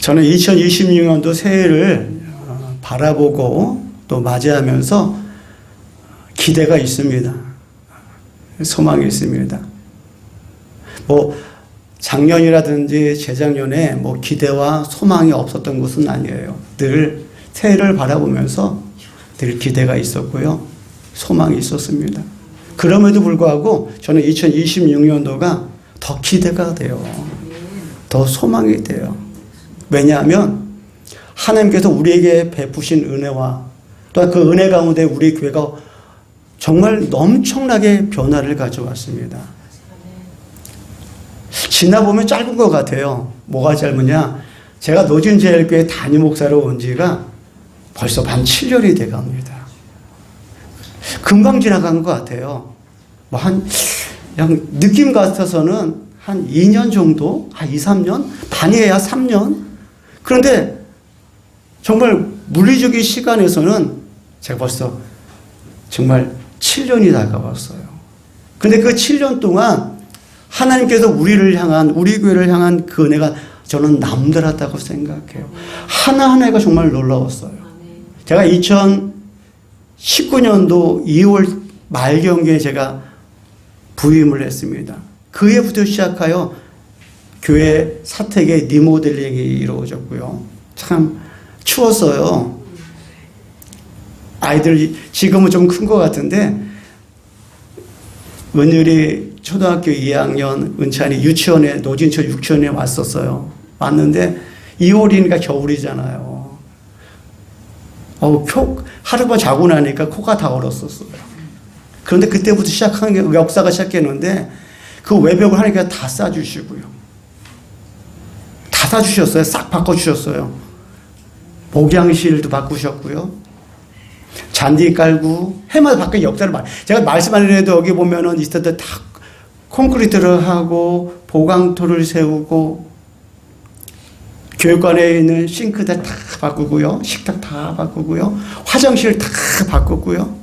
저는 2026년도 새해를 바라보고 또 맞이하면서 기대가 있습니다. 소망이 있습니다. 작년이라든지 재작년에 기대와 소망이 없었던 것은 아니에요. 늘 새해를 바라보면서 늘 기대가 있었고요. 소망이 있었습니다. 그럼에도 불구하고 저는 2026년도가 더 기대가 돼요. 더 소망이 돼요. 왜냐하면 하나님께서 우리에게 베푸신 은혜와 또한 그 은혜 가운데 우리 교회가 정말 엄청나게 변화를 가져왔습니다. 지나보면 짧은 것 같아요. 뭐가 짧으냐? 제가 노진제일교회 담임 목사로 온 지가 벌써 만 7년이 돼 갑니다. 금방 지나간 것 같아요. 그냥 느낌 같아서는 한 2년 정도? 한 2, 3년? 반이에야 3년? 그런데 정말 물리적인 시간에서는 제가 벌써 정말 7년이 다가왔어요. 근데 그 7년 동안 하나님께서 우리를 향한, 우리 교회를 향한 그 은혜가 저는 남다르다고 생각해요. 하나하나가 정말 놀라웠어요. 제가 2019년도 2월 말경에 제가 부임을 했습니다. 그 해부터 시작하여 교회 사택의 리모델링이 이루어졌고요. 참 추웠어요. 아이들 지금은 좀 큰 것 같은데 은율이 초등학교 2학년, 은찬이 유치원에 노진초 유치원에 왔었어요. 왔는데 2월이니까 겨울이잖아요. 하루만 자고 나니까 코가 다 얼었었어요. 그런데 그때부터 시작한 게 역사가 시작했는데 그 외벽을 하나님께서 다 싸주시고요. 다 싸주셨어요. 싹 바꿔주셨어요. 목양실도 바꾸셨고요. 잔디 깔고 해마다 바뀐 역사를 제가 말씀 안 해도 여기 보면은 이스터들 다 콘크리트를 하고 보강토를 세우고 교육관에 있는 싱크대 다 바꾸고요. 식탁 다 바꾸고요. 화장실 다 바꾸고요.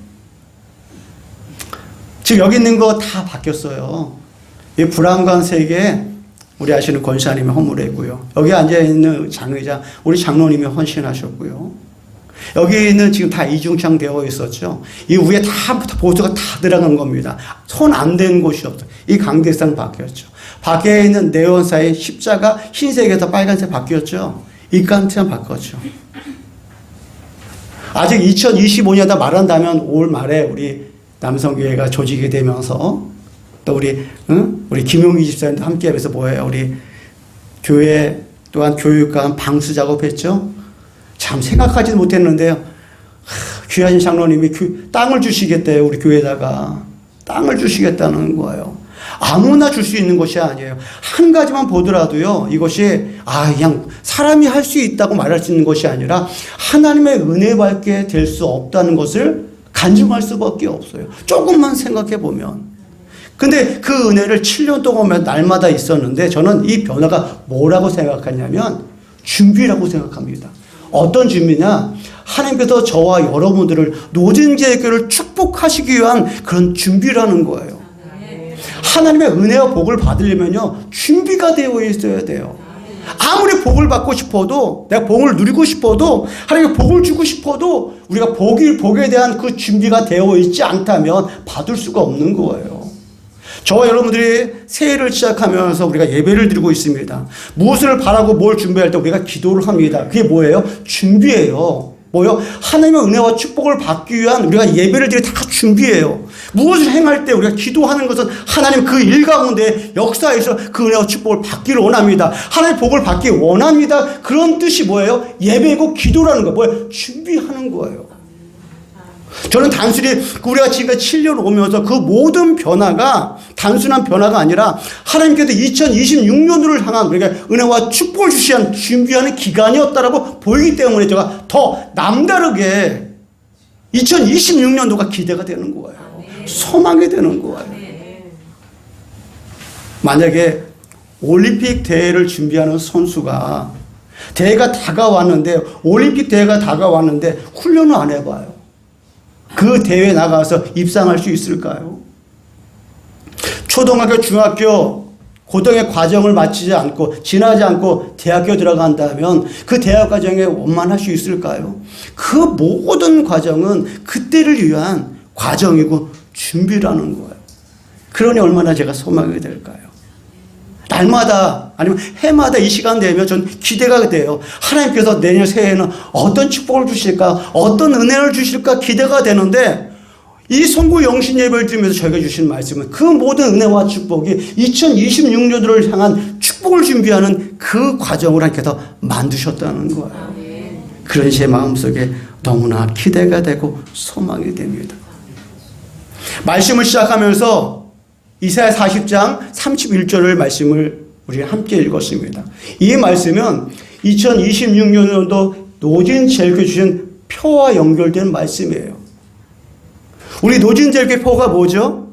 지금 여기 있는 거 다 바뀌었어요. 이 브라운관 세계에 우리 아시는 권사님이 헌물했고요. 여기 앉아있는 장의자 우리 장로님이 헌신하셨고요. 여기 있는 지금 다 이중창 되어 있었죠. 이 위에 다 보수가 다 들어간 겁니다. 손 안 댄 곳이 없어요. 이 강대상 바뀌었죠. 밖에 있는 네온사의 십자가 흰색에서 빨간색 바뀌었죠. 이 깜짝 바꿨죠. 아직 2025년에 말한다면 올 말에 우리 남성교회가 조직이 되면서 또 우리 김용기 집사님도 함께 하면서 뭐예요? 우리 교회 또한 교육관 방수 작업했죠. 참 생각하지도 못했는데요. 귀하신 장로님이 땅을 주시겠대요. 우리 교회에다가. 땅을 주시겠다는 거예요. 아무나 줄 수 있는 것이 아니에요. 한 가지만 보더라도요. 이것이 그냥 사람이 할 수 있다고 말할 수 있는 것이 아니라 하나님의 은혜밖에 될 수 없다는 것을 간증할 수밖에 없어요. 조금만 생각해 보면. 근데 그 은혜를 7년 동안 날마다 있었는데 저는 이 변화가 뭐라고 생각하냐면 준비라고 생각합니다. 어떤 준비냐? 하나님께서 저와 여러분들을 노진제교를 축복하시기 위한 그런 준비라는 거예요. 하나님의 은혜와 복을 받으려면요 준비가 되어 있어야 돼요. 아무리 복을 받고 싶어도 내가 복을 누리고 싶어도 하나님께 복을 주고 싶어도 우리가 복에 대한 그 준비가 되어 있지 않다면 받을 수가 없는 거예요. 저와 여러분들이 새해를 시작하면서 우리가 예배를 드리고 있습니다. 무엇을 바라고 뭘 준비할 때 우리가 기도를 합니다. 그게 뭐예요? 준비예요. 뭐요? 하나님의 은혜와 축복을 받기 위한 우리가 예배를 드릴 다 준비예요. 무엇을 행할 때 우리가 기도하는 것은 하나님 그 일 가운데 역사에서 그 은혜와 축복을 받기를 원합니다. 하나님의 복을 받기 원합니다. 그런 뜻이 뭐예요? 예배고 기도라는 거예요. 뭐예요? 준비하는 거예요. 저는 단순히 우리가 지금까지 7년 오면서 그 모든 변화가 단순한 변화가 아니라 하나님께서 2026년도를 향한 우리가 은혜와 축복을 주시한 준비하는 기간이었다라고 보이기 때문에 제가 더 남다르게 2026년도가 기대가 되는 거예요. 소망이 되는 거예요. 만약에 올림픽 대회를 준비하는 선수가 대회가 다가왔는데 올림픽 대회가 다가왔는데 훈련을 안 해봐요. 그 대회에 나가서 입상할 수 있을까요? 초등학교, 중학교, 고등의 과정을 마치지 않고 지나지 않고 대학교 들어간다면 그 대학 과정에 원만할 수 있을까요? 그 모든 과정은 그때를 위한 과정이고 준비라는 거예요. 그러니 얼마나 제가 소망이 될까요? 날마다 아니면 해마다 이 시간 되면 전 기대가 돼요. 하나님께서 내년 새해에는 어떤 축복을 주실까, 어떤 은혜를 주실까 기대가 되는데, 이 송구 영신 예배를 드리면서 저희가 주신 말씀은 그 모든 은혜와 축복이 2026년도를 향한 축복을 준비하는 그 과정을 하나님께서 만드셨다는 거예요. 그런 제 마음속에 너무나 기대가 되고 소망이 됩니다. 말씀을 시작하면서 이사야 40장 31절의 말씀을 우리 함께 읽었습니다. 이 말씀은 2026년도 노진제일교회 주신 표와 연결된 말씀이에요. 우리 노진제일교회 표가 뭐죠?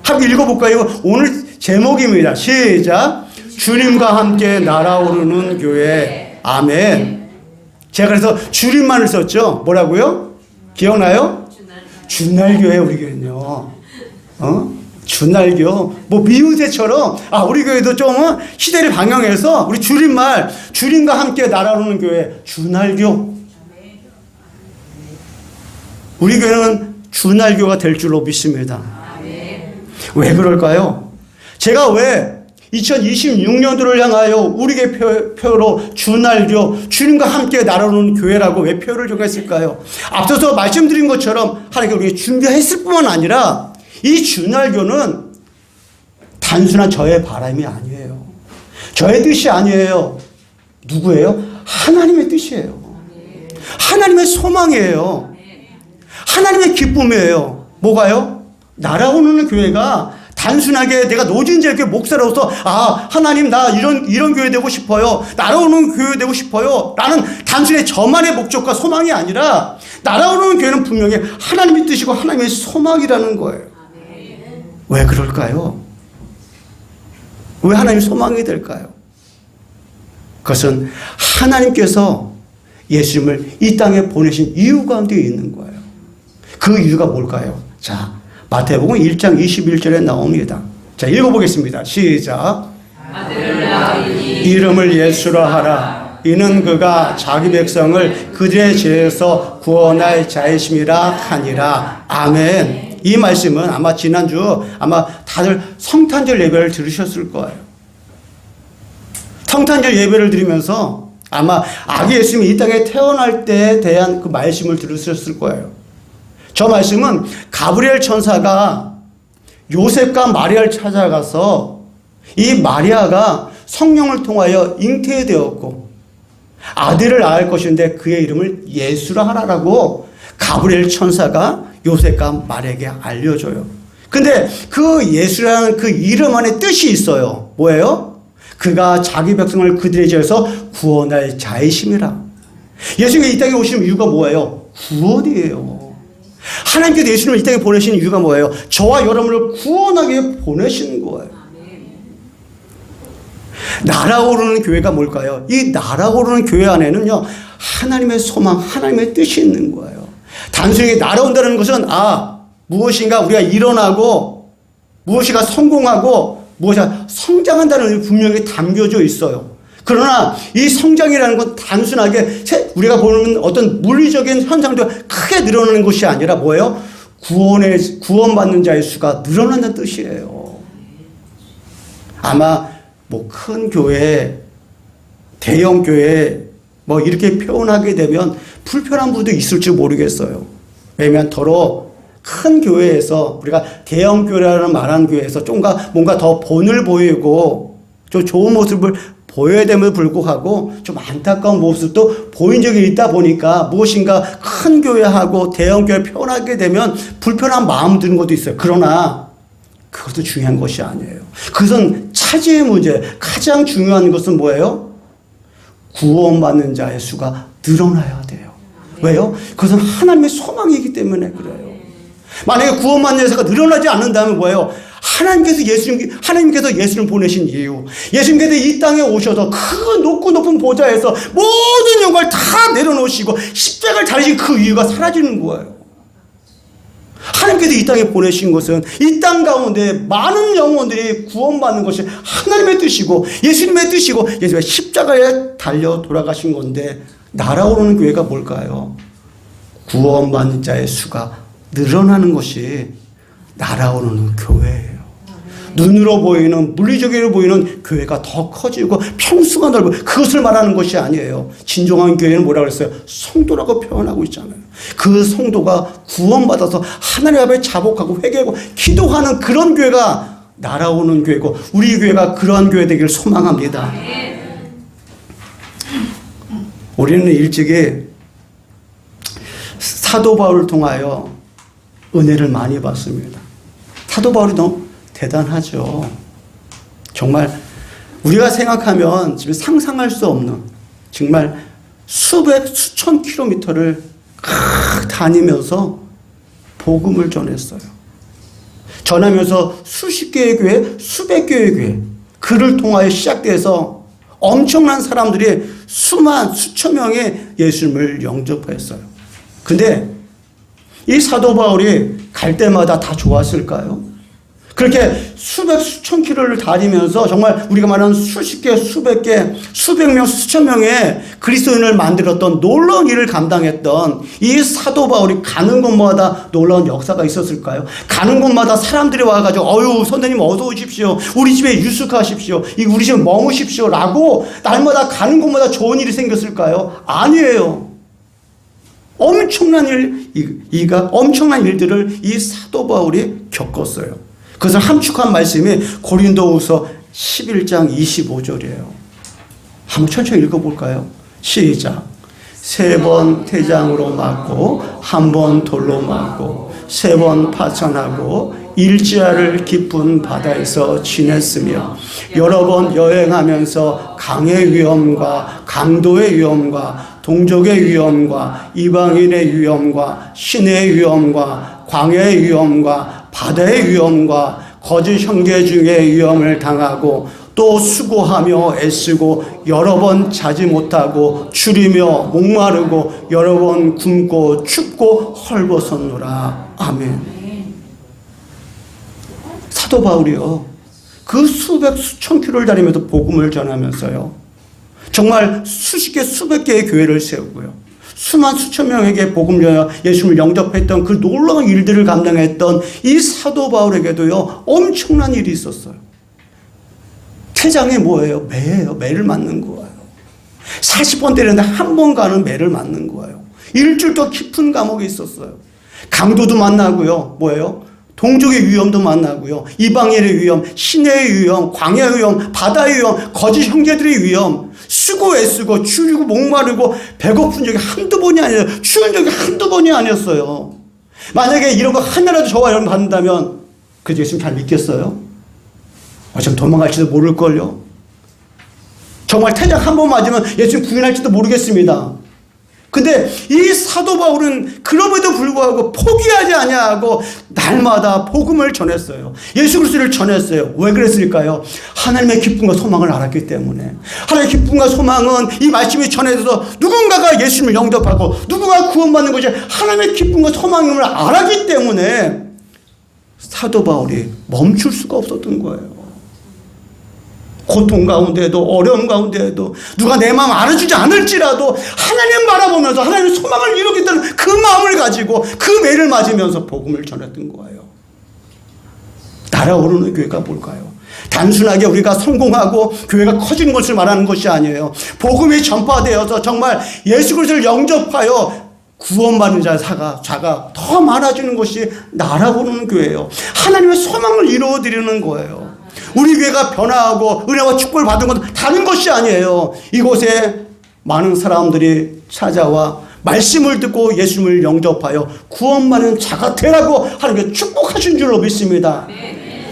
함께 읽어볼까요? 오늘 제목입니다. 시작. 주님과 함께 날아오르는 교회. 아멘. 제가 그래서 줄임말을 썼죠. 뭐라고요? 기억나요? 주날교회 우리 교회는요. 주날교. 뭐 미우새처럼 우리 교회도 좀 시대를 방영해서 우리 줄임말 주님과 함께 날아오르는 교회 주날교. 우리 교회는 주날교가 될 줄로 믿습니다. 왜 그럴까요? 제가 왜 2026년도를 향하여 우리 교회 표로 주날교, 주님과 함께 날아오는 교회라고 왜 표를 정했을까요? 앞서서 말씀드린 것처럼 하나님께 우리가 준비했을 뿐만 아니라 이 주날교는 단순한 저의 바람이 아니에요. 저의 뜻이 아니에요. 누구예요? 하나님의 뜻이에요. 하나님의 소망이에요. 하나님의 기쁨이에요. 뭐가요? 날아오르는 교회가 단순하게 내가 노진제일교회 목사로서 하나님 나 이런 교회 되고 싶어요. 날아오는 교회 되고 싶어요. 라는 단순히 저만의 목적과 소망이 아니라 날아오는 교회는 분명히 하나님의 뜻이고 하나님의 소망이라는 거예요. 왜 그럴까요? 왜 하나님의 소망이 될까요? 그것은 하나님께서 예수님을 이 땅에 보내신 이유 가운데 있는 거예요. 그 이유가 뭘까요? 자, 마태복음 1장 21절에 나옵니다. 자, 읽어보겠습니다. 시작. 이름을 예수라 하라. 이는 그가 자기 백성을 그들의 죄에서 구원할 자이심이라 하니라. 아멘. 이 말씀은 아마 지난주 다들 성탄절 예배를 들으셨을 거예요. 성탄절 예배를 드리면서 아마 아기 예수님이 이 땅에 태어날 때에 대한 그 말씀을 들으셨을 거예요. 저 말씀은 가브리엘 천사가 요셉과 마리아를 찾아가서 이 마리아가 성령을 통하여 잉태되었고 아들을 낳을 것인데 그의 이름을 예수라 하라라고 가브리엘 천사가 요셉과 마리아에게 알려줘요. 근데 그 예수라는 그 이름 안에 뜻이 있어요. 뭐예요? 그가 자기 백성을 그들의 죄에서 구원할 자이심이라. 예수님이 이 땅에 오신 이유가 뭐예요? 구원이에요. 하나님께서 예수님을 이 땅에 보내신 이유가 뭐예요? 저와 여러분을 구원하게 보내신 거예요. 날아오르는 교회가 뭘까요? 이 날아오르는 교회 안에는요, 하나님의 소망, 하나님의 뜻이 있는 거예요. 단순히 날아온다는 것은 무엇인가 우리가 일어나고 무엇인가 성공하고 무엇인가 성장한다는 의미 분명히 담겨져 있어요. 그러나 이 성장이라는 건 단순하게 우리가 보는 어떤 물리적인 현상도 크게 늘어나는 것이 아니라 뭐예요? 구원받는 자의 수가 늘어난다는 뜻이에요. 아마 큰 교회, 대형 교회 이렇게 표현하게 되면 불편한 분도 있을지 모르겠어요. 왜냐하면 더러 큰 교회에서 우리가 대형 교회라는 말하는 교회에서 뭔가 더 본을 보이고 좀 좋은 모습을 보여야 됨에도 불구하고 좀 안타까운 모습도 보인 적이 있다 보니까 무엇인가 큰 교회하고 대형 교회 표현하게 되면 불편한 마음 드는 것도 있어요. 그러나 그것도 중요한 것이 아니에요. 그것은 차지의 문제. 가장 중요한 것은 뭐예요? 구원받는 자의 수가 늘어나야 돼요. 왜요? 그것은 하나님의 소망이기 때문에 그래요. 만약에 구원받는 자가 늘어나지 않는다면 뭐예요? 하나님께서 예수님 보내신 이유, 예수님께서 이 땅에 오셔서 큰 높은 보좌에서 모든 영광을 다 내려놓으시고 십자가를 달리신 그 이유가 사라지는 거예요. 하나님께서 이 땅에 보내신 것은 이 땅 가운데 많은 영혼들이 구원받는 것이 하나님의 뜻이고 예수님의 뜻이고 예수님의 십자가에 달려 돌아가신 건데 날아오르는 교회가 뭘까요? 구원받는 자의 수가 늘어나는 것이 날아오르는 교회예요. 눈으로 보이는 물리적으로 보이는 교회가 더 커지고 평수가 넓고 그것을 말하는 것이 아니에요. 진정한 교회는 뭐라고 그랬어요? 성도라고 표현하고 있잖아요. 그 성도가 구원받아서 하나님 앞에 자복하고 회개하고 기도하는 그런 교회가 날아오는 교회고 우리 교회가 그러한 교회 되기를 소망합니다. 우리는 일찍이 사도 바울을 통하여 은혜를 많이 받습니다. 사도 바울이 너무 대단하죠. 정말 우리가 생각하면 지금 상상할 수 없는 정말 수백 수천 킬로미터를 다니면서 복음을 전했어요. 전하면서 수십 개의 교회, 수백 개의 교회 그를 통하여 시작돼서 엄청난 사람들이 수천 명의 예수님을 영접했어요. 근데 이 사도 바울이 갈 때마다 다 좋았을까요? 그렇게 수백 수천 킬로를 다니면서 정말 우리가 말하는 수십 개, 수백 개, 수백 명, 수천 명의 그리스도인을 만들었던 놀라운 일을 감당했던 이 사도 바울이 가는 곳마다 놀라운 역사가 있었을까요? 가는 곳마다 사람들이 와가지고 어유 선생님 어서 오십시오. 우리 집에 유숙하십시오. 우리 집에 머무십시오. 라고 날마다 가는 곳마다 좋은 일이 생겼을까요? 아니에요. 엄청난 엄청난 일들을 이 사도 바울이 겪었어요. 그것을 함축한 말씀이 고린도후서 11장 25절이에요. 한번 천천히 읽어볼까요? 시작. 3번 태장으로 맞고 1번 돌로 맞고 3번 파천하고 일지하를 깊은 바다에서 지냈으며 여러 번 여행하면서 강의 위험과 강도의 위험과 동족의 위험과 이방인의 위험과 신의 위험과 광야의 위험과 바다의 위험과 거짓 형제 중의 위험을 당하고 또 수고하며 애쓰고 여러 번 자지 못하고 줄이며 목마르고 여러 번 굶고 춥고 헐벗었노라. 아멘. 사도 바울이요. 그 수백 수천 킬로를 다니면서 복음을 전하면서요. 정말 수십 개 수백 개의 교회를 세우고요. 수만 수천 명에게 복음 전하 예수님을 영접했던 그 놀라운 일들을 감당했던 이 사도 바울에게도요. 엄청난 일이 있었어요. 퇴장이 뭐예요? 매예요. 매를 맞는 거예요. 40번 때렸는데 한 번 가는 매를 맞는 거예요. 일주일 더 깊은 감옥에 있었어요. 강도도 만나고요. 뭐예요? 동족의 위험도 만나고요. 이방인의 위험, 신의 위험, 광야의 위험, 바다의 위험, 거짓 형제들의 위험, 쓰고 애쓰고 줄이고 목마르고 배고픈 적이 한두 번이 아니에요. 추운 적이 한두 번이 아니었어요. 만약에 이런 거 하나라도 저와 여러분 받는다면 그 예수님 잘 믿겠어요? 어차피 도망갈지도 모를걸요. 정말 태장 한 번 맞으면 예수님 부인할지도 모르겠습니다. 근데 이 사도 바울은 그럼에도 불구하고 포기하지 아니하고 날마다 복음을 전했어요. 예수 그리스도를 전했어요. 왜 그랬을까요? 하나님의 기쁨과 소망을 알았기 때문에. 하나님의 기쁨과 소망은 이 말씀이 전해져서 누군가가 예수님을 영접하고 누군가 구원받는 것이 하나님의 기쁨과 소망임을 알았기 때문에 사도 바울이 멈출 수가 없었던 거예요. 고통 가운데에도 어려움 가운데에도 누가 내 마음 알아주지 않을지라도 하나님 바라보면서 하나님의 소망을 이루겠다는 그 마음을 가지고 그 매를 맞으면서 복음을 전했던 거예요. 날아오르는 교회가 뭘까요? 단순하게 우리가 성공하고 교회가 커지는 것을 말하는 것이 아니에요. 복음이 전파되어서 정말 예수 그리스도를 영접하여 구원받는 자가 더 많아지는 것이 날아오르는 교회예요. 하나님의 소망을 이루어드리는 거예요. 우리 교회가 변화하고 은혜와 축복을 받은 건 다른 것이 아니에요. 이곳에 많은 사람들이 찾아와 말씀을 듣고 예수님을 영접하여 구원받는 자가 되라고 하나님께 축복하신 줄로 믿습니다.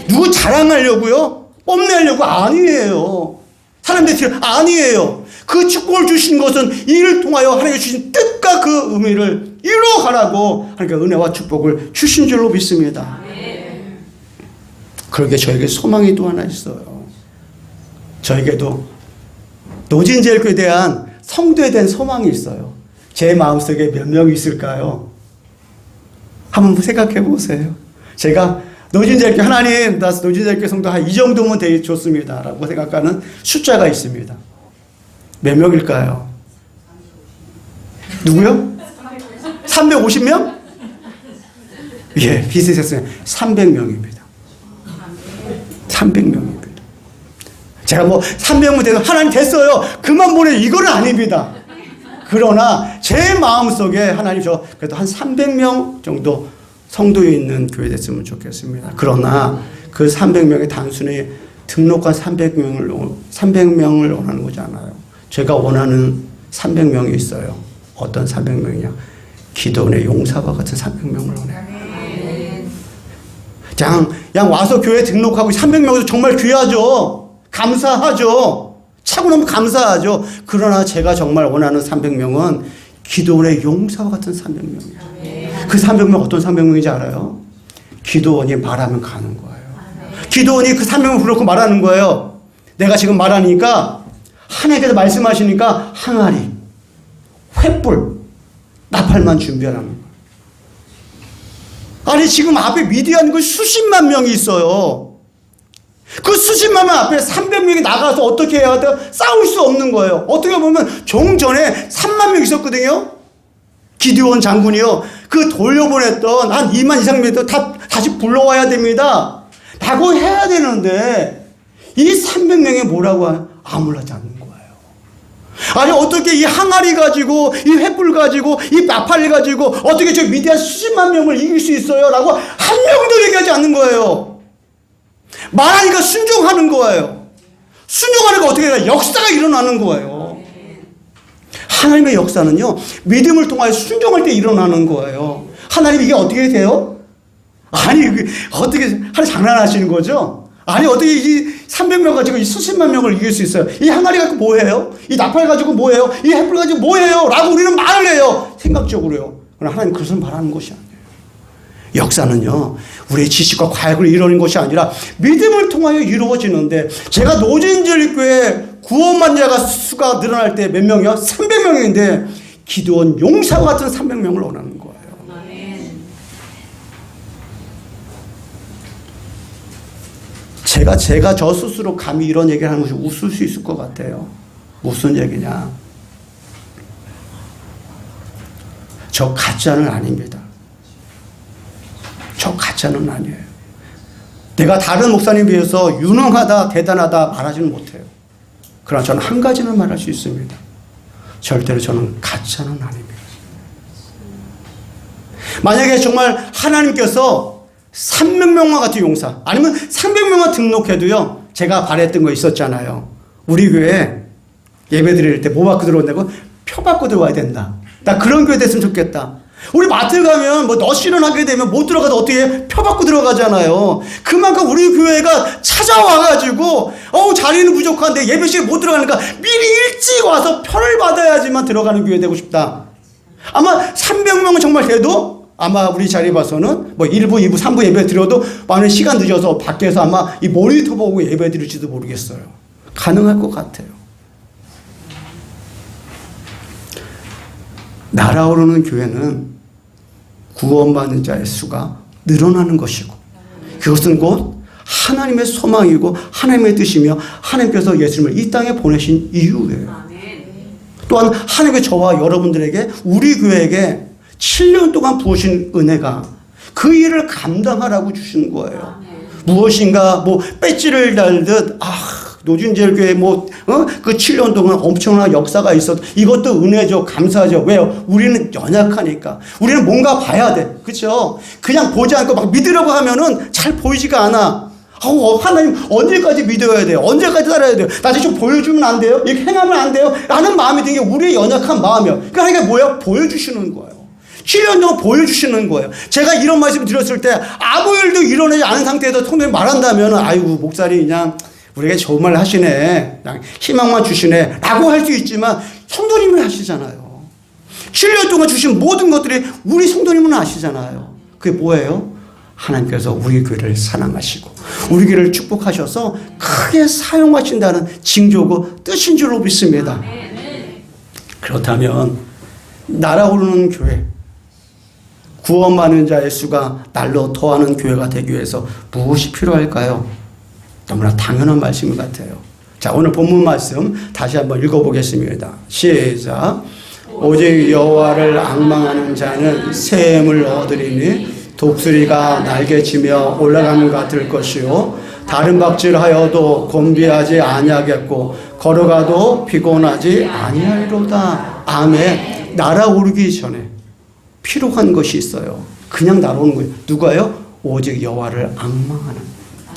누구 자랑하려고요? 뽐내려고 아니에요. 사람들이 아니에요. 그 축복을 주신 것은 이를 통하여 하나님께 주신 뜻과 그 의미를 이루어가라고 하나님께 은혜와 축복을 주신 줄로 믿습니다. 그러게 저에게 소망이 또 하나 있어요. 저에게도 노진제일교회에 대한 성도에 대한 소망이 있어요. 제 마음속에 몇 명이 있을까요? 한번 생각해 보세요. 제가 노진자교회 하나님, 나 노진자교회 성도 한 이 정도면 되게 좋습니다 라고 생각하는 숫자가 있습니다. 몇 명일까요? 누구요? 350명? 예, 비슷했어요. 300명입니다. 300명입니다. 제가 뭐 300명 돼서 하나님 됐어요, 그만 보내, 이거는 아닙니다. 그러나 제 마음속에 하나님 저 그래도 한 300명 정도 성도에 있는 교회 됐으면 좋겠습니다. 그러나 그 300명이 단순히 등록한 300명을 원하는 거지 않아요. 제가 원하는 300명이 있어요. 어떤 300명이냐? 기도원의 용사와 같은 300명을 원해요. 그냥 와서 교회 등록하고 300명도 정말 귀하죠. 감사하죠. 차고 너무 감사하죠. 그러나 제가 정말 원하는 300명은 기도원의 용사와 같은 300명이에요. 그 300명 어떤 300명인지 알아요? 기도원이 말하면 가는 거예요. 기도원이 그 300명 불러놓고 말하는 거예요. 내가 지금 말하니까 하나님께서 말씀하시니까 항아리, 횃불, 나팔만 준비하라는 거예요. 아니 지금 앞에 미디안 그 수십만 명이 있어요. 그 수십만 명 앞에 300명이 나가서 어떻게 해야 돼요? 싸울 수 없는 거예요. 어떻게 보면 종전에 3만 명 있었거든요. 기드온 장군이요. 그 돌려보냈던 한 2만 이상 명도 다시 불러와야 됩니다. 라고 해야 되는데 이 300명이 뭐라고 아무렇지 않는 거예요. 아니 어떻게 이 항아리 가지고 이 횃불 가지고 이 나팔 가지고 어떻게 저 미디안 수십만 명을 이길 수 있어요? 라고 한 명도 얘기하지 않는 거예요. 말하니까 순종하는 거예요. 순종하니까 어떻게 해요? 역사가 일어나는 거예요. 하나님의 역사는요, 믿음을 통하여 순종할 때 일어나는 거예요. 하나님 이게 어떻게 돼요? 아니 어떻게 하나님 장난하시는 거죠? 아니 어떻게 이 300명 가지고 이 수십만 명을 이길 수 있어요? 이 항아리 가지고 뭐해요? 이 나팔 가지고 뭐해요? 이 횃불 가지고 뭐해요? 라고 우리는 말을 해요. 생각적으로요. 그러나 하나님 그것을 말하는 것이 아니에요. 역사는요, 우리의 지식과 과학으로 이루어지는 것이 아니라 믿음을 통하여 이루어지는데, 제가 노진절교회 구원받는 자가 수가 늘어날 때 몇 명이요? 300명인데 기도원 용사와 같은 300명을 원하는 거예요. 제가 저 스스로 감히 이런 얘기를 하는 것이 웃을 수 있을 것 같아요. 무슨 얘기냐? 저 가짜는 아닙니다. 저 가짜는 아니에요. 내가 다른 목사님에 비해서 유능하다, 대단하다 말하지는 못해요. 그러나 저는 한 가지는 말할 수 있습니다. 절대로 저는 가짜는 아닙니다. 만약에 정말 하나님께서 300명만 같은 용사, 아니면 300명만 등록해도요, 제가 바랬던 거 있었잖아요. 우리 교회 예배 드릴 때 뭐 받고 들어온다고? 표 받고 들어와야 된다. 나 그런 교회 됐으면 좋겠다. 우리 마트 가면 뭐 너시를 하게 되면 못 들어가도 어떻게 해? 표 받고 들어가잖아요. 그만큼 우리 교회가 찾아와가지고 자리는 부족한데 예배실에 못 들어가니까 미리 일찍 와서 표를 받아야지만 들어가는 교회 되고 싶다. 아마 300명은 정말 돼도 아마 우리 자리 봐서는 뭐 1부, 2부, 3부 예배 드려도 많은 시간 늦어서 밖에서 아마 이 모니터 보고 예배 드릴지도 모르겠어요. 가능할 것 같아요. 날아오르는 교회는 구원받는 자의 수가 늘어나는 것이고, 그것은 곧 하나님의 소망이고 하나님의 뜻이며 하나님께서 예수님을 이 땅에 보내신 이유예요. 또한 하나님의 저와 여러분들에게, 우리 교회에게 7년 동안 부으신 은혜가 그 일을 감당하라고 주신 거예요. 무엇인가 뭐 배지를 달듯 노진절교회 그 7년 동안 엄청난 역사가 있어도 이것도 은혜죠. 감사하죠. 왜요? 우리는 연약하니까. 우리는 뭔가 봐야 돼. 그렇죠? 그냥 보지 않고 막 믿으려고 하면은 잘 보이지가 않아. 하나님 언제까지 믿어야 돼요? 언제까지 따라야 돼요? 나한테 좀 보여주면 안 돼요? 이렇게 행하면 안 돼요? 라는 마음이 드는 게 우리의 연약한 마음이에요. 그러니까 하나님이 뭐예요? 보여주시는 거예요. 7년 동안 보여주시는 거예요. 제가 이런 말씀 드렸을 때 아무 일도 일어나지 않은 상태에서 성도님 말한다면 아이고 목사님 그냥 우리에게 좋은 말 하시네, 그냥 희망만 주시네 라고 할 수 있지만 성도님은 아시잖아요. 7년 동안 주신 모든 것들이 우리 성도님은 아시잖아요. 그게 뭐예요? 하나님께서 우리 교회를 사랑하시고 우리 교회를 축복하셔서 크게 사용하신다는 징조고 뜻인 줄로 믿습니다. 그렇다면 날아오르는 교회, 구원받는 자의 수가 날로 더하는 교회가 되기 위해서 무엇이 필요할까요? 너무나 당연한 말씀 같아요. 자, 오늘 본문 말씀 다시 한번 읽어보겠습니다. 시작. 오직 여호와를 앙망하는 자는 새 힘을 얻으리니 독수리가 날개치며 올라가는 것 같을 것이요 다른 박질하여도 곤비하지 아니하겠고 걸어가도 피곤하지 아니하리로다. 아멘. 날아오르기 전에 필요한 것이 있어요. 그냥 날아오는 거예요. 누가요? 오직 여호와를 앙망하는.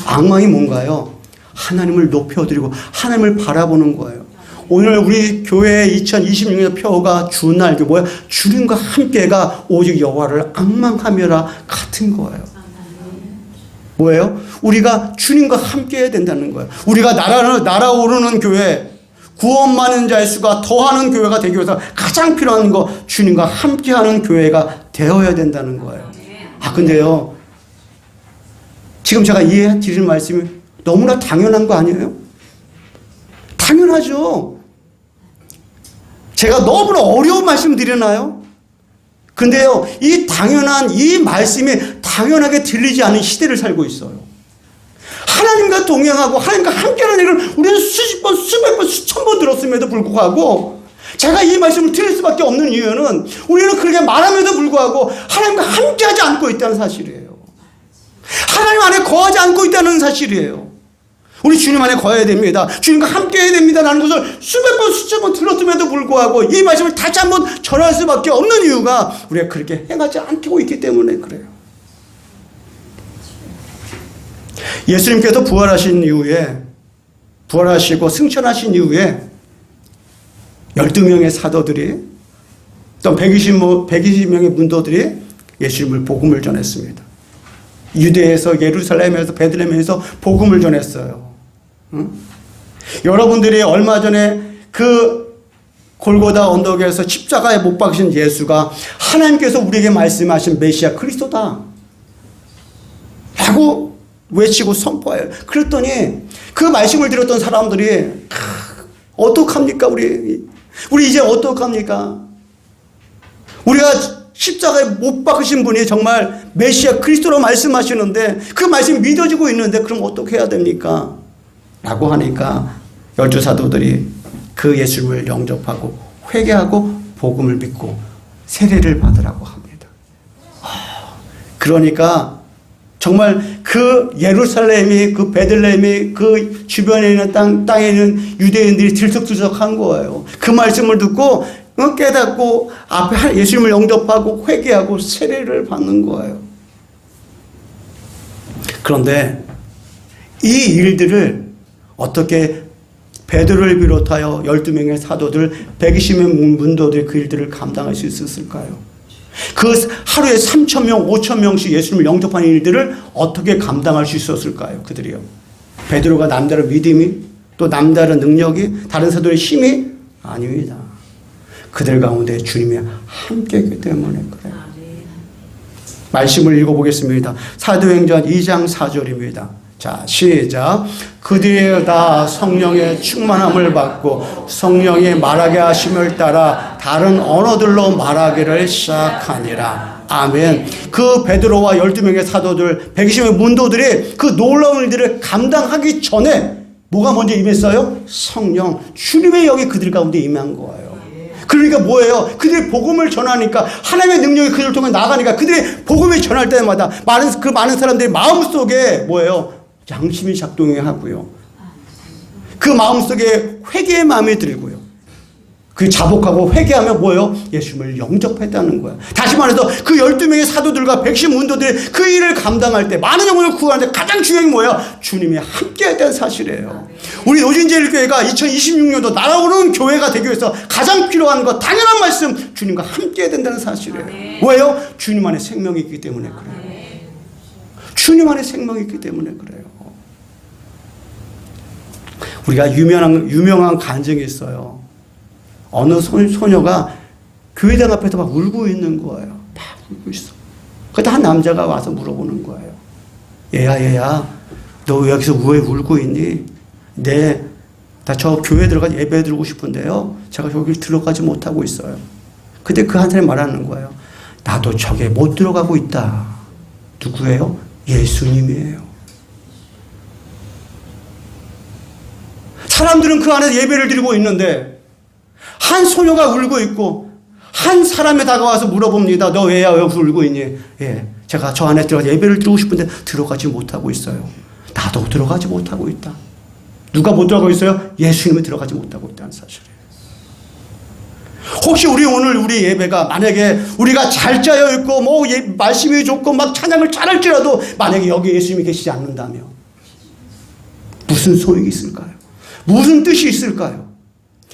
앙망이 뭔가요? 하나님을 높여드리고 하나님을 바라보는 거예요. 오늘 우리 교회 2026년 표어가 주날, 뭐야? 주님과 함께가 오직 여호와를 앙망하며라 같은 거예요. 뭐예요? 우리가 주님과 함께 해야 된다는 거예요. 우리가 날아오르는 교회, 구원받는 자의 수가 더하는 교회가 되기 위해서 가장 필요한 거 주님과 함께하는 교회가 되어야 된다는 거예요. 아, 근데요, 지금 제가 이해해 드릴 말씀이 너무나 당연한 거 아니에요? 당연하죠. 제가 너무나 어려운 말씀 드리나요? 근데요, 이 당연한 이 말씀이 당연하게 들리지 않는 시대를 살고 있어요. 하나님과 동행하고 하나님과 함께하는 얘기를 우리는 수십 번, 수백 번, 수천 번 들었음에도 불구하고 제가 이 말씀을 드릴 수밖에 없는 이유는 우리는 그렇게 말함에도 불구하고 하나님과 함께하지 않고 있다는 사실이에요. 하나님 안에 거하지 않고 있다는 사실이에요. 우리 주님 안에 거해야 됩니다. 주님과 함께해야 됩니다. 라는 것을 수백 번, 수천 번 들었음에도 불구하고 이 말씀을 다시 한번 전할 수밖에 없는 이유가 우리가 그렇게 행하지 않고 있기 때문에 그래요. 예수님께서 부활하신 이후에, 부활하시고 승천하신 이후에 12명의 사도들이 또 120명의 문도들이 예수님을 복음을 전했습니다. 유대에서, 예루살렘에서, 베들레헴에서 복음을 전했어요. 응? 여러분들이 얼마 전에 그 골고다 언덕에서 십자가에 못 박으신 예수가 하나님께서 우리에게 말씀하신 메시아 그리스도다 라고 외치고 선포해요. 그랬더니 그 말씀을 들었던 사람들이 어떡합니까? 우리 이제 어떡합니까? 우리가 십자가에 못 박으신 분이 정말 메시아 그리스도로 말씀하시는데 그 말씀이 믿어지고 있는데 그럼 어떻게 해야 됩니까? 라고 하니까 12사도들이 그 예수님을 영접하고 회개하고 복음을 믿고 세례를 받으라고 합니다. 그러니까 정말 그 예루살렘이, 그 베들레헴이, 그 주변에 있는 땅에 있는 유대인들이 들썩들썩한 거예요. 그 말씀을 듣고 깨닫고 앞에 예수님을 영접하고 회개하고 세례를 받는 거예요. 그런데 이 일들을 어떻게 베드로를 비롯하여 12명의 사도들, 120명의 문도들이 그 일들을 감당할 수 있었을까요? 그 하루에 3,000명, 5,000명씩 예수님을 영접하는 일들을 어떻게 감당할 수 있었을까요? 그들이요. 베드로가 남다른 믿음이, 또 남다른 능력이, 다른 사도의 힘이 아닙니다. 그들 가운데 주님이 함께했기 때문에 그래요. 말씀을 읽어보겠습니다. 사도행전 2장 4절입니다. 자, 시작. 그들이 다 성령의 충만함을 받고 성령이 말하게 하심을 따라 다른 언어들로 말하기를 시작하니라. 아멘. 그 베드로와 12명의 사도들, 120명의 문도들이 그 놀라운 일들을 감당하기 전에 뭐가 먼저 임했어요? 성령, 주님의 영이 그들 가운데 임한 거예요. 그러니까 뭐예요? 그들이 복음을 전하니까 하나님의 능력이 그들을 통해 나가니까 그들이 복음을 전할 때마다 많은 사람들이 마음속에 뭐예요? 양심이 작동해 하고요. 그 마음속에 회개의 마음이 들고요. 그 자복하고 회개하며 뭐예요? 예수님을 영접했다는 거예요. 다시 말해서 그 12명의 사도들과 110 문도들이 그 일을 감당할 때 많은 영혼을 구하는데 가장 중요한 게 뭐예요? 주님이 함께 했다는 사실이에요. 우리 노진제일교회가 2026년도 날아오르는 교회가 되기 위해서 가장 필요한 것, 당연한 말씀, 주님과 함께 해야 된다는 사실이에요. 왜요? 주님 안에 생명이 있기 때문에 그래요. 주님 안에 생명이 있기 때문에 그래요. 우리가 유명한 간증이 있어요. 어느 소녀가 교회당 앞에서 막 울고 있는 거예요. 막 울고 있어. 그때 한 남자가 와서 물어보는 거예요. 얘야, 너 왜 여기서 왜 울고 있니? 나 저 교회 들어가서 예배 드리고 싶은데요. 제가 여기 들어가지 못하고 있어요. 그때 그 한 사람이 말하는 거예요. 나도 저게 못 들어가고 있다. 누구예요? 예수님이에요. 사람들은 그 안에서 예배를 드리고 있는데 한 소녀가 울고 있고 한 사람이 다가와서 물어봅니다. 너 왜 여기서 울고 있니? 예, 제가 저 안에 들어가 예배를 드리고 싶은데 들어가지 못하고 있어요. 나도 들어가지 못하고 있다. 누가 못 들어가고 있어요? 예수님이 들어가지 못하고 있다는 사실이에요. 혹시 오늘 우리 예배가 만약에 우리가 잘 짜여 있고 말씀이 좋고 막 찬양을 잘할지라도 만약에 여기 예수님이 계시지 않는다면 무슨 소용이 있을까요? 무슨 뜻이 있을까요?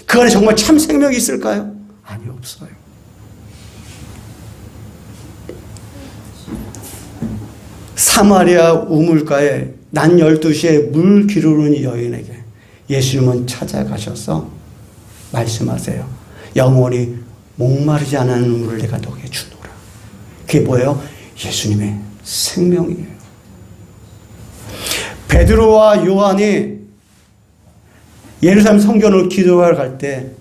그 안에 정말 참 생명이 있을까요? 아니, 없어요. 사마리아 우물가에 낮 12시에 물 기르는 여인에게 예수님은 찾아가셔서 말씀하세요. 영원히 목마르지 않은 물을 내가 너에게 주노라. 그게 뭐예요? 예수님의 생명이에요. 베드로와 요한이 예루살렘 성전으로 기도하러 갈 때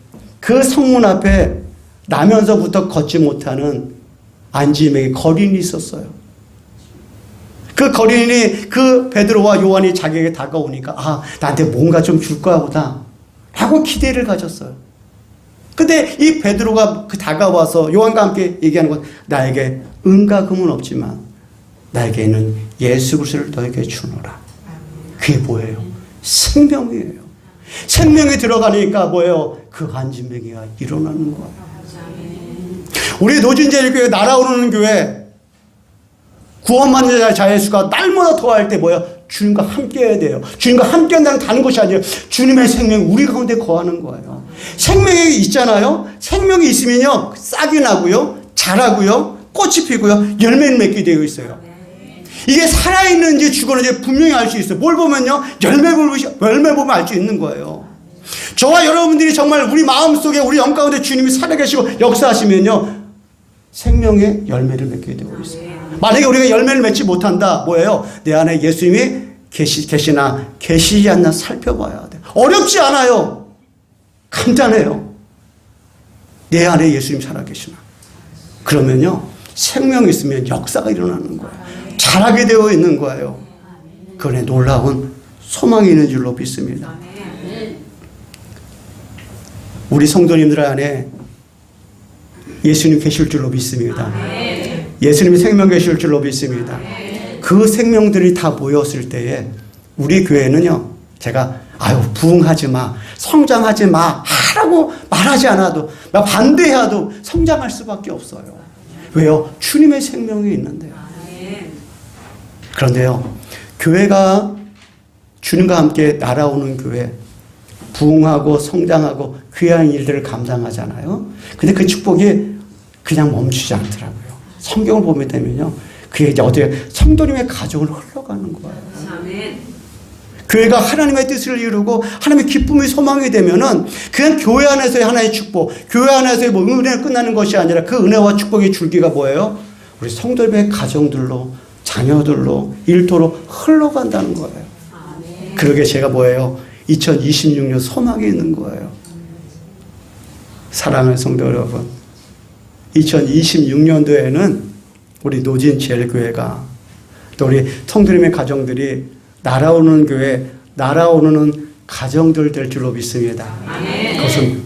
그 성문 앞에 나면서부터 걷지 못하는 안지맥의 거린이 있었어요. 그 거린이 그 베드로와 요한이 자기에게 다가오니까 나한테 뭔가 좀 줄 거야 보다 하고 기대를 가졌어요. 근데 이 베드로가 다가와서 요한과 함께 얘기하는 건 나에게 은과 금은 없지만 나에게 있는 예수 그리스도를 너에게 주노라. 그게 뭐예요? 생명이에요. 생명이 들어가니까 뭐예요? 그 안진뱅이가 일어나는 거예요. 우리 노진제일교회 날아오르는 교회 구원받는 자의 수가 날마다 더할 때 뭐예요? 주님과 함께 해야 돼요. 주님과 함께 한다는 다른 것이 아니에요. 주님의 생명이 우리 가운데 거하는 거예요. 생명이 있잖아요. 생명이 있으면요 싹이 나고요, 자라고요, 꽃이 피고요, 열매를 맺게 되어 있어요. 이게 살아있는지 죽었는지 분명히 알 수 있어요. 뭘 보면요 열매 보면 알 수 있는 거예요. 저와 여러분들이 정말 우리 마음속에 우리 영혼 가운데 주님이 살아계시고 역사하시면요 생명의 열매를 맺게 되고 있어요. 만약에 우리가 열매를 맺지 못한다, 뭐예요? 내 안에 예수님이 계시나 계시지 않나 살펴봐야 돼요. 어렵지 않아요. 간단해요. 내 안에 예수님 살아계시나. 그러면요 생명이 있으면 역사가 일어나는 거예요. 자라게 되어 있는 거예요. 그 안에 놀라운 소망이 있는 줄로 믿습니다. 우리 성도님들 안에 예수님 계실 줄로 믿습니다. 예수님이 생명 계실 줄로 믿습니다. 그 생명들이 다 모였을 때에 우리 교회는요 제가 부흥하지 마, 성장하지 마 하라고 말하지 않아도 반대해도 성장할 수밖에 없어요. 왜요? 주님의 생명이 있는데요. 그런데요 교회가 주님과 함께 날아오는 교회, 부흥하고 성장하고 귀한 일들을 감당하잖아요. 근데 그 축복이 그냥 멈추지 않더라고요. 성경을 보게 되면요 그게 이제 어떻게 성도님의 가정을 흘러가는 거예요. 교회가 하나님의 뜻을 이루고 하나님의 기쁨이 소망이 되면은 그냥 교회 안에서의 하나의 축복, 교회 안에서의 은혜가 끝나는 것이 아니라 그 은혜와 축복의 줄기가 뭐예요? 우리 성도님의 가정들로, 자녀들로, 일터로 흘러간다는 거예요. 그러게 제가 뭐예요? 2026년 소망이 있는 거예요. 사랑하는 성도 여러분, 2026년도에는 우리 노진제일교회가 또 우리 성도님의 가정들이 날아오는 교회, 날아오는 가정들 될 줄로 믿습니다. 그것은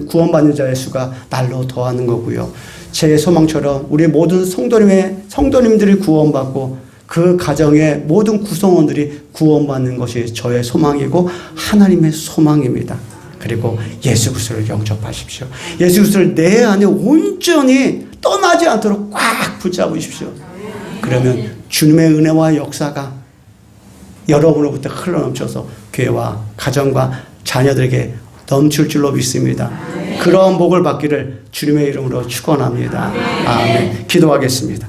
구원받는 자의 수가 날로 더하는 거고요. 제 소망처럼 우리 모든 성도님들이 구원받고 그 가정의 모든 구성원들이 구원받는 것이 저의 소망이고 하나님의 소망입니다. 그리고 예수 그리스도를 영접하십시오. 예수 그리스도를 내 안에 온전히 떠나지 않도록 꽉 붙잡으십시오. 그러면 주님의 은혜와 역사가 여러분으로부터 흘러넘쳐서 교회와 가정과 자녀들에게 넘칠 줄로 믿습니다. 그런 복을 받기를 주님의 이름으로 축원합니다. 아멘. 기도하겠습니다.